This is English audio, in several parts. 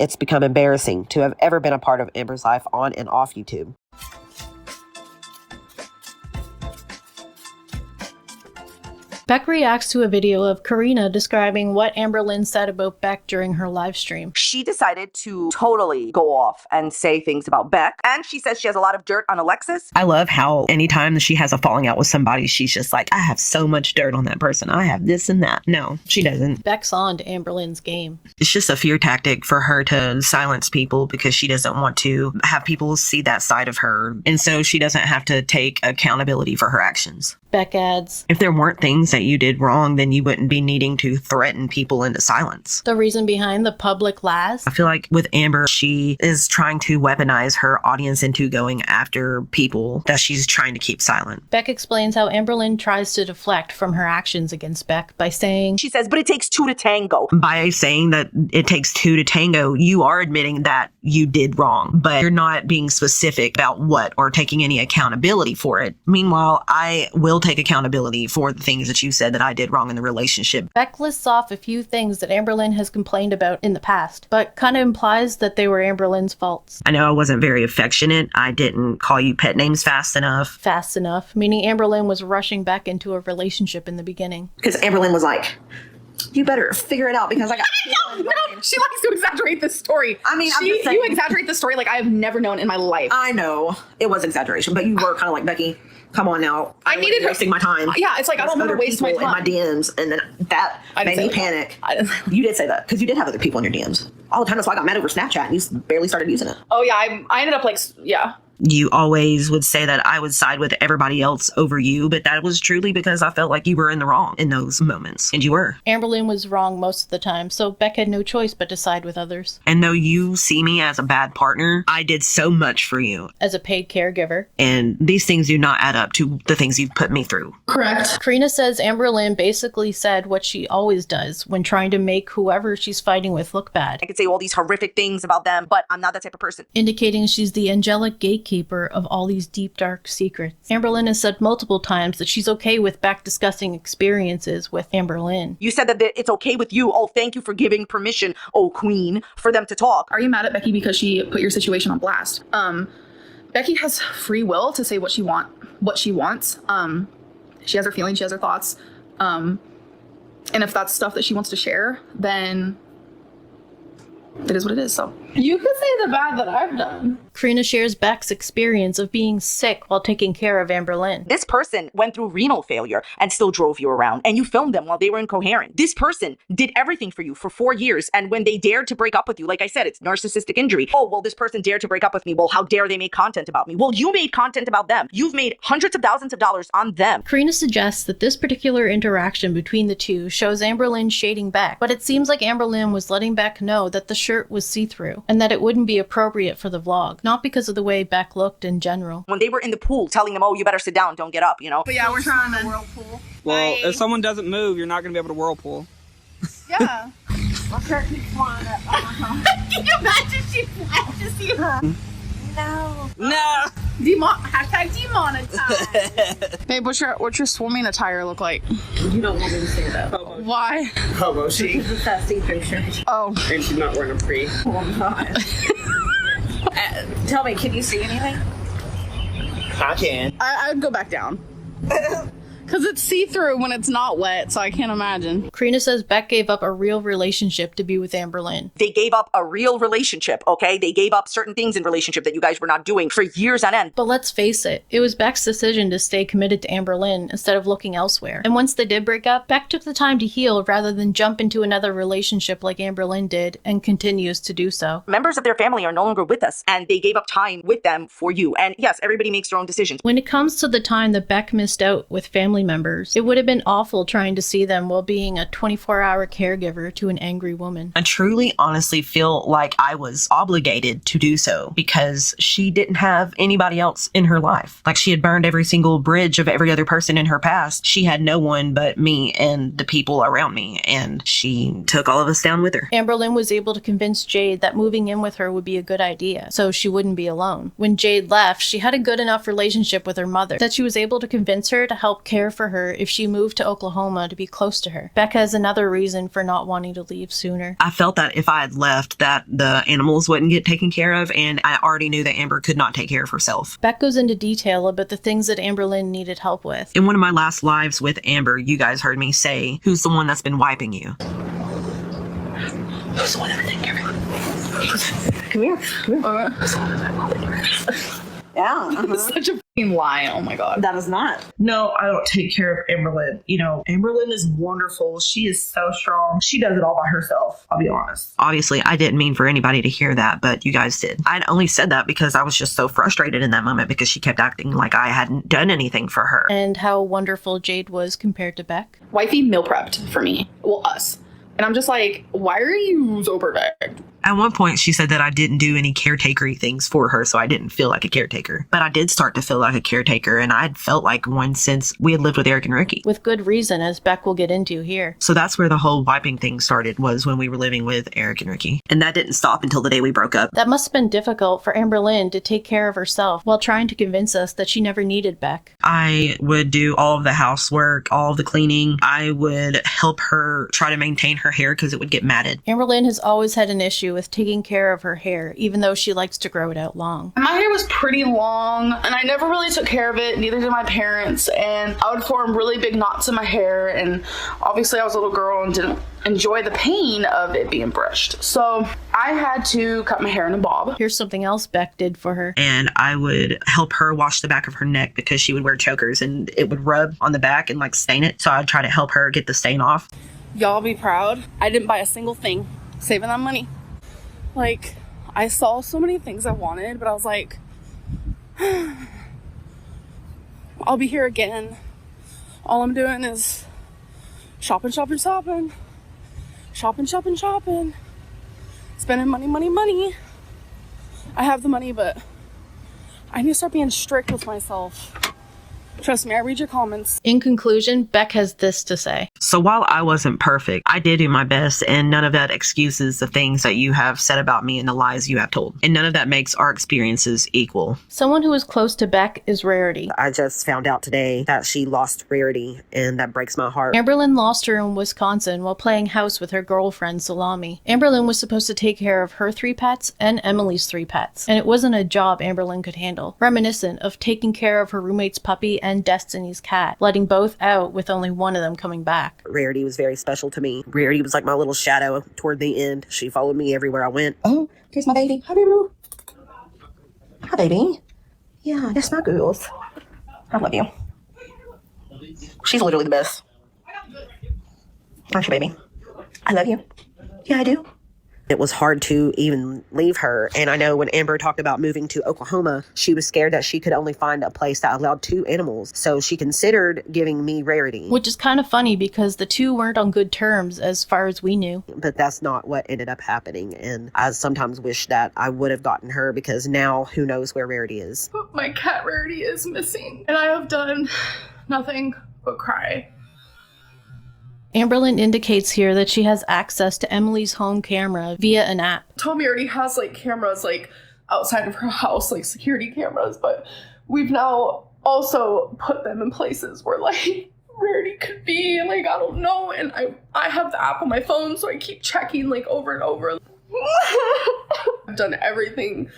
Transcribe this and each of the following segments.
It's become embarrassing to have ever been a part of Amber's life on and off YouTube. Beck reacts to a video of Karina describing what Amberlynn said about Beck during her live stream. She decided to totally go off and say things about Beck. And she says she has a lot of dirt on Alexis. I love how anytime she has a falling out with somebody, she's just like, I have so much dirt on that person. I have this and that. No, she doesn't. Beck's on to Amberlynn's game. It's just a fear tactic for her to silence people because she doesn't want to have people see that side of her. And so she doesn't have to take accountability for her actions. Beck adds, if there weren't things that you did wrong, then you wouldn't be needing to threaten people into silence. The reason behind the public lies? I feel like with Amber, she is trying to weaponize her audience into going after people that she's trying to keep silent. Beck explains how Amberlynn tries to deflect from her actions against Beck by saying, she says, but it takes two to tango. By saying that it takes two to tango, you are admitting that you did wrong, but you're not being specific about what or taking any accountability for it. Meanwhile, I will take accountability for the things that you said that I did wrong in the relationship. Beck lists off a few things that Amberlynn has complained about in the past, but kind of implies that they were Amberlynn's faults. I know I wasn't very affectionate. I didn't call you pet names fast enough. Fast enough, meaning Amberlynn was rushing Beck into a relationship in the beginning. Because Amberlynn was like, you better figure it out because I got... No, she likes to exaggerate this story. I mean, you exaggerate this story like I have never known in my life. I know. It was exaggeration, but you were kind of like, Becky, come on now. I needed wasting my time. Yeah, it's like I don't want to waste my time. in my DMs, and then that made me panic. You did say that because you did have other people in your DMs all the time. That's why I got mad over Snapchat, and you barely started using it. Oh yeah, I ended up like You always would say that I would side with everybody else over you, but that was truly because I felt like you were in the wrong in those moments, and you were. Amberlynn was wrong most of the time, so Beck had no choice but to side with others. And though you see me as a bad partner, I did so much for you. As a paid caregiver. And these things do not add up to the things you've put me through. Correct. Karina says Amberlynn basically said what she always does when trying to make whoever she's fighting with look bad. I could say all these horrific things about them, but I'm not that type of person. Indicating she's the angelic gatekeeper of all these deep, dark secrets. Amberlynn has said multiple times that she's okay with Beck discussing experiences with Amberlynn. You said that it's okay with you. Oh, thank you for giving permission, oh queen, for them to talk. Are you mad at Becky because she put your situation on blast? Becky has free will to say what she wants. She has her feelings, she has her thoughts. And if that's stuff that she wants to share, then it is what it is. So you could say the bad that I've done. Karina shares Beck's experience of being sick while taking care of Amberlynn. This person went through renal failure and still drove you around, and you filmed them while they were incoherent. This person did everything for you for 4 years, and when they dared to break up with you, like I said, it's narcissistic injury. Oh, well, this person dared to break up with me. Well, how dare they make content about me? Well, you made content about them. You've made hundreds of thousands of dollars on them. Karina suggests that this particular interaction between the two shows Amberlynn shading Beck, but it seems like Amberlynn was letting Beck know that the shirt was see-through and that it wouldn't be appropriate for the vlog, not because of the way Beck looked in general. When they were in the pool telling them, oh, you better sit down, don't get up, you know? But yeah, we're trying to whirlpool. Well, if someone doesn't move, you're not going to be able to whirlpool. Yeah. Can you imagine she flashes you? No. Hashtag demonetized. Babe, what's your swimming attire look like? You don't want me to say that. Why? Hobo chic. It's that see-through shirt. Oh. And she's not wearing a pre. Oh, I'm not. Tell me, can you see anything? I can. I'd go back down. Because it's see-through when it's not wet, so I can't imagine. Karina says Beck gave up a real relationship to be with Amberlynn. They gave up a real relationship, okay? They gave up certain things in relationship that you guys were not doing for years on end. But let's face it, it was Beck's decision to stay committed to Amberlynn instead of looking elsewhere. And once they did break up, Beck took the time to heal rather than jump into another relationship like Amberlynn did and continues to do so. Members of their family are no longer with us, and they gave up time with them for you. And yes, everybody makes their own decisions. When it comes to the time that Beck missed out with family members, it would have been awful trying to see them while being a 24-hour caregiver to an angry woman. I truly, honestly feel like I was obligated to do so because she didn't have anybody else in her life. Like she had burned every single bridge of every other person in her past. She had no one but me and the people around me, and she took all of us down with her. Amberlynn was able to convince Jade that moving in with her would be a good idea, so she wouldn't be alone. When Jade left, she had a good enough relationship with her mother that she was able to convince her to help care care for her if she moved to Oklahoma to be close to her. Beck has another reason for not wanting to leave sooner. I felt that if I had left, that the animals wouldn't get taken care of, and I already knew that Amber could not take care of herself. Beck goes into detail about the things that Amberlynn needed help with. In one of my last lives with Amber, you guys heard me say, "Who's the one that's been wiping you?" Who's the one that's taking care of you? Come here. Come here. Yeah. Such a fucking lie. Oh my god. That is not. No, I don't take care of Amberlynn. You know, Amberlynn is wonderful. She is so strong. She does it all by herself, I'll be honest. Obviously, I didn't mean for anybody to hear that, but you guys did. I'd only said that because I was just so frustrated in that moment because she kept acting like I hadn't done anything for her. And how wonderful Jade was compared to Beck. Wifey meal prepped for me. Well, us. And I'm just like, why are you so perfect? At one point, she said that I didn't do any caretakery things for her, so I didn't feel like a caretaker. But I did start to feel like a caretaker, and I'd felt like one since we had lived with Eric and Ricky. With good reason, as Beck will get into here. So that's where the whole wiping thing started, was when we were living with Eric and Ricky. And that didn't stop until the day we broke up. That must have been difficult for Amberlynn to take care of herself while trying to convince us that she never needed Beck. I would do all of the housework, all of the cleaning. I would help her try to maintain her hair because it would get matted. Amberlynn has always had an issue with taking care of her hair, even though she likes to grow it out long. My hair was pretty long, and I never really took care of it, neither did my parents, and I would form really big knots in my hair, and obviously I was a little girl and didn't enjoy the pain of it being brushed. So I had to cut my hair in a bob. Here's something else Beck did for her. And I would help her wash the back of her neck because she would wear chokers and it would rub on the back and like stain it. So I'd try to help her get the stain off. Y'all be proud. I didn't buy a single thing, saving that money. Like, I saw so many things I wanted, but I was like, I'll be here again. All I'm doing is shopping. Shopping. Spending money. I have the money, but I need to start being strict with myself. Trust me, I read your comments. In conclusion, Beck has this to say. So while I wasn't perfect, I did do my best, and none of that excuses the things that you have said about me and the lies you have told. And none of that makes our experiences equal. Someone who is close to Beck is Rarity. I just found out today that she lost Rarity, and that breaks my heart. Amberlynn lost her in Wisconsin while playing house with her girlfriend Salami. Amberlynn was supposed to take care of her 3 pets and Emily's 3 pets, and it wasn't a job Amberlynn could handle. Reminiscent of taking care of her roommate's puppy and Destiny's cat, letting both out with only one of them coming back. Rarity was very special to me. Rarity was like my little shadow toward the end. She followed me everywhere I went. Oh, here's my baby. Hi, baby. Hi, baby. Yeah, that's my girls. I love you. She's literally the best. Aren't you, baby? I love you. Yeah, I do. It was hard to even leave her. And I know when Amber talked about moving to Oklahoma, she was scared that she could only find a place that allowed 2 animals. So she considered giving me Rarity. Which is kind of funny because the 2 weren't on good terms as far as we knew. But that's not what ended up happening. And I sometimes wish that I would have gotten her because now who knows where Rarity is. My cat Rarity is missing, and I have done nothing but cry. Amberlynn indicates here that she has access to Emily's home camera via an app. Tommy already has like cameras like outside of her house, like security cameras, but we've now also put them in places where like Rarity could be, and like I don't know, and I have the app on my phone, so I keep checking like over and over. I've done everything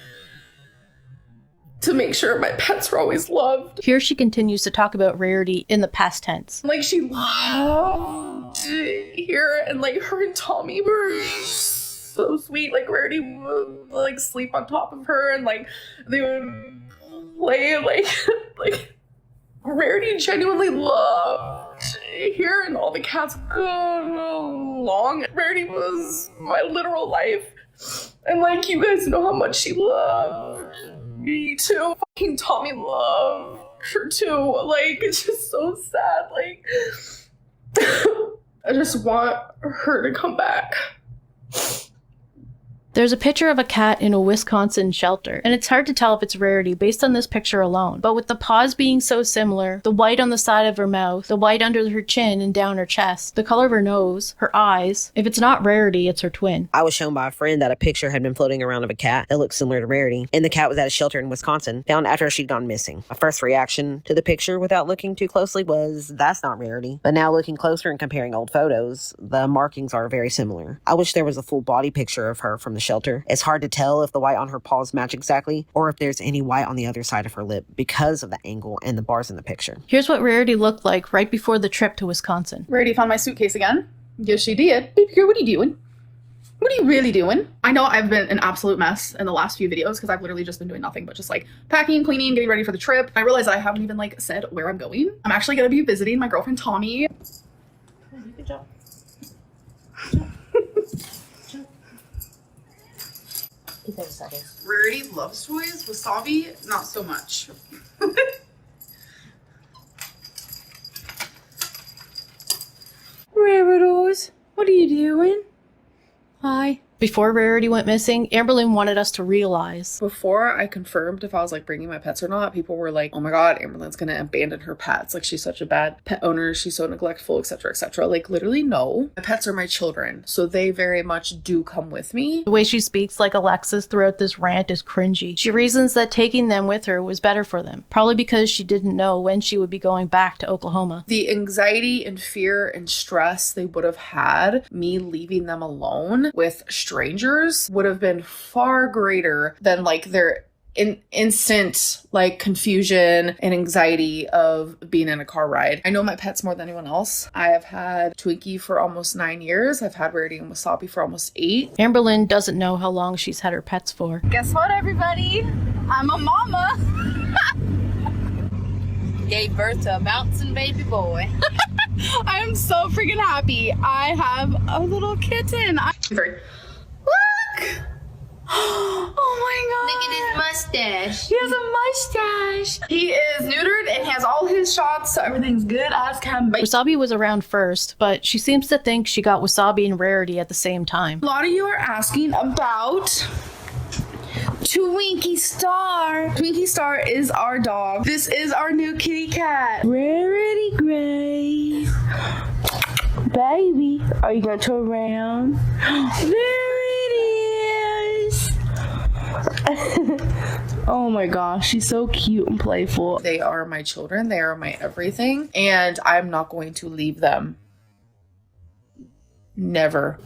to make sure my pets are always loved. Here she continues to talk about Rarity in the past tense. Like she loved here, and like her and Tommy were so sweet. Like Rarity would like sleep on top of her, and like they would play like Rarity genuinely loved here, and all the cats go along. Rarity was my literal life, and like you guys know how much she loved me too. Fucking Tommy loved her too. Like it's just so sad. Like I just want her to come back. There's a picture of a cat in a Wisconsin shelter, and it's hard to tell if it's Rarity based on this picture alone. But with the paws being so similar, the white on the side of her mouth, the white under her chin and down her chest, the color of her nose, her eyes, if it's not Rarity, it's her twin. I was shown by a friend that a picture had been floating around of a cat that looked similar to Rarity, and the cat was at a shelter in Wisconsin, found after she'd gone missing. My first reaction to the picture without looking too closely was, that's not Rarity. But now looking closer and comparing old photos, the markings are very similar. I wish there was a full body picture of her from the shelter. It's hard to tell if the white on her paws match exactly, or if there's any white on the other side of her lip because of the angle and the bars in the picture. Here's what Rarity looked like right before the trip to Wisconsin. Rarity found my suitcase again. Yes, she did. Baby girl, what are you doing? What are you really doing? I know I've been an absolute mess in the last few videos because I've literally just been doing nothing but just like packing, cleaning, getting ready for the trip. I realized that I haven't even like said where I'm going. I'm actually going to be visiting my girlfriend Tommy. Good job. Rarity loves toys. Wasabi, not so much. Raritos, what are you doing? Hi. Before Rarity went missing, Amberlynn wanted us to realize. Before I confirmed if I was like bringing my pets or not, people were like, oh my god, Amberlynn's gonna abandon her pets. Like, she's such a bad pet owner. She's so neglectful, etc., etc. Like, literally, no. My pets are my children, so they very much do come with me. The way she speaks like Alexis throughout this rant is cringy. She reasons that taking them with her was better for them, probably because she didn't know when she would be going back to Oklahoma. The anxiety and fear and stress they would have had me leaving them alone with strangers would have been far greater than like their instant like confusion and anxiety of being in a car ride. I know my pets more than anyone else. I have had Twinkie for almost 9 years. I've had Rarity and Wasabi for almost 8. Amberlynn doesn't know how long she's had her pets for. Guess what, everybody? I'm a mama. Gave birth to a bouncing baby boy. I am so freaking happy. I have a little kitten. Look! Oh my god! Look at his mustache. He has a mustache. He is neutered and has all his shots, so everything's good as can be. Wasabi was around first, but she seems to think she got Wasabi and Rarity at the same time. A lot of you are asking about Twinkie Star. Twinkie Star is our dog. This is our new kitty cat. Rarity Gray. Baby, are you gonna turn around? There it is. Oh my gosh, she's so cute and playful. They are my children. They are my everything. And I'm not going to leave them. Never.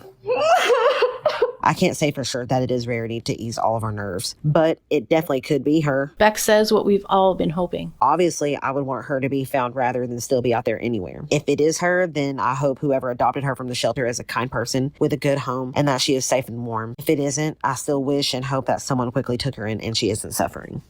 I can't say for sure that it is Rarity to ease all of our nerves, but it definitely could be her. Beck says what we've all been hoping. Obviously, I would want her to be found rather than still be out there anywhere. If it is her, then I hope whoever adopted her from the shelter is a kind person with a good home and that she is safe and warm. If it isn't, I still wish and hope that someone quickly took her in and she isn't suffering.